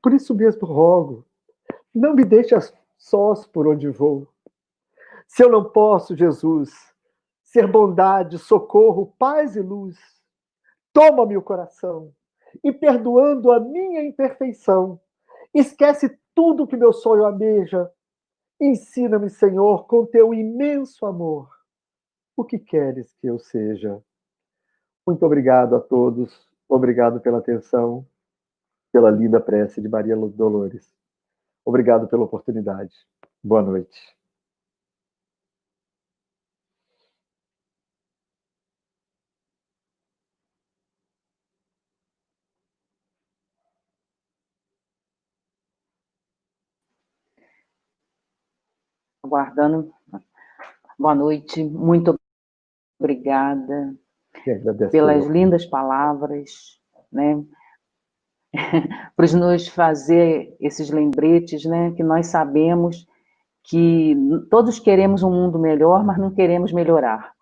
Por isso mesmo rogo, não me deixe sós por onde vou. Se eu não posso, Jesus, ser bondade, socorro, paz e luz, toma-me o coração e, perdoando a minha imperfeição, esquece tudo que meu sonho almeja. Ensina-me, Senhor, com teu imenso amor, o que queres que eu seja. Muito obrigado a todos. Obrigado pela atenção, pela linda prece de Maria Dolores. Obrigado pela oportunidade. Boa noite. Aguardando. Boa noite. Muito obrigada pelas lindas palavras, né? Por nos fazer esses lembretes, né? Que nós sabemos que todos queremos um mundo melhor, mas não queremos melhorar.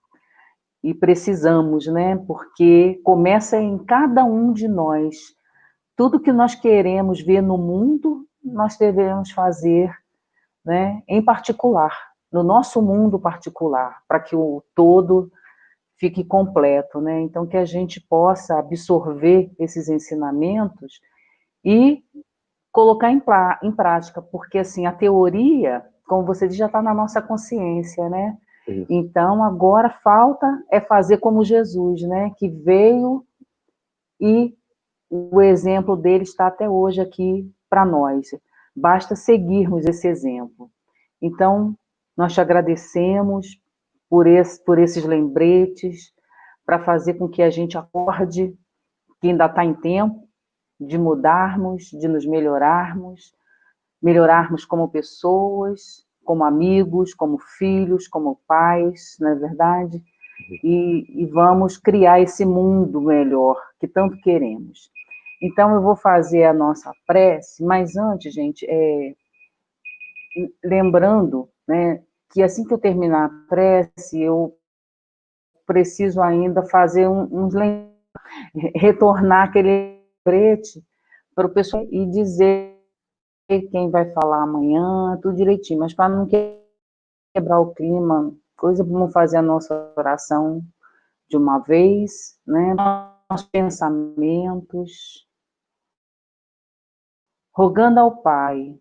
E precisamos, né? Porque começa em cada um de nós. Tudo que nós queremos ver no mundo, nós devemos fazer, né? Em particular, no nosso mundo particular, para que o todo fique completo, né? Então, que a gente possa absorver esses ensinamentos e colocar em prática, porque, assim, a teoria, como você diz, já está na nossa consciência, né? Isso. Então, agora falta é fazer como Jesus, né? Que veio e o exemplo dele está até hoje aqui para nós. Basta seguirmos esse exemplo. Então, nós te agradecemos por esses lembretes, para fazer com que a gente acorde, que ainda está em tempo de mudarmos, de nos melhorarmos como pessoas, como amigos, como filhos, como pais, não é verdade? E vamos criar esse mundo melhor que tanto queremos. Então, eu vou fazer a nossa prece, mas antes, gente, lembrando, né, que assim que eu terminar a prece, eu preciso ainda fazer retornar aquele lembrete para o pessoal e dizer quem vai falar amanhã, tudo direitinho, mas para não quebrar o clima, vamos fazer a nossa oração de uma vez, né? Nossos pensamentos, rogando ao Pai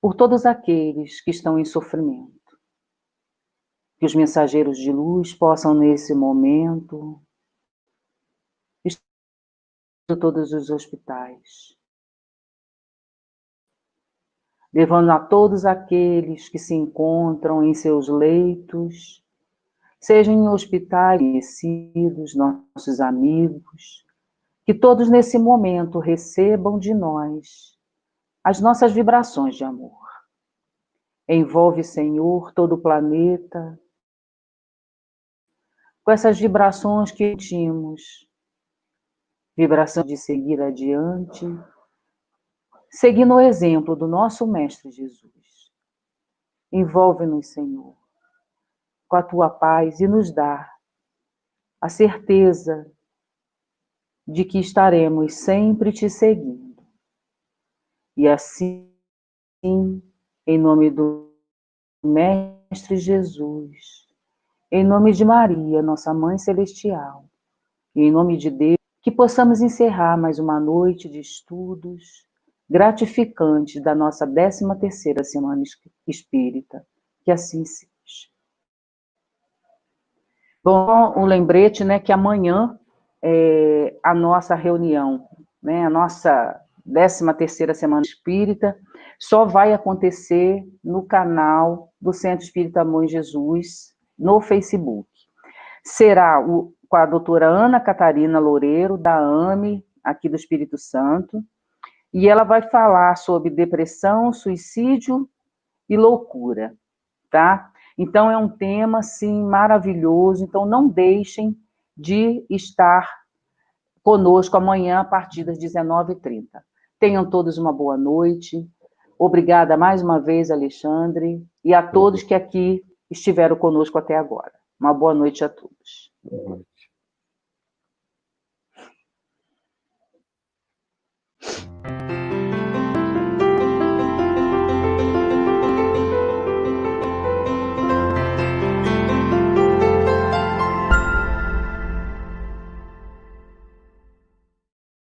por todos aqueles que estão em sofrimento, que os mensageiros de luz possam, nesse momento, estar em todos os hospitais, levando a todos aqueles que se encontram em seus leitos, sejam em hospitais conhecidos, nossos amigos, que todos nesse momento recebam de nós as nossas vibrações de amor. Envolve, Senhor, todo o planeta com essas vibrações que sentimos, vibração de seguir adiante, seguindo o exemplo do nosso Mestre Jesus. Envolve-nos, Senhor, com a tua paz e nos dá a certeza de que estaremos sempre te seguindo. E assim, em nome do Mestre Jesus, em nome de Maria, nossa Mãe Celestial, e em nome de Deus, que possamos encerrar mais uma noite de estudos gratificantes da nossa 13ª Semana Espírita. Que assim seja. Bom, o lembrete, né, que amanhã a nossa reunião, né, a nossa 13ª Semana Espírita, só vai acontecer no canal do Centro Espírita Amor em Jesus, no Facebook. Será com a doutora Ana Catarina Loureiro, da AME, aqui do Espírito Santo, e ela vai falar sobre depressão, suicídio e loucura, tá? Então, é um tema, assim, maravilhoso, então não deixem de estar conosco amanhã, a partir das 19h30. Tenham todos uma boa noite. Obrigada mais uma vez, Alexandre, e a todos que aqui estiveram conosco até agora. Uma boa noite a todos. Boa noite.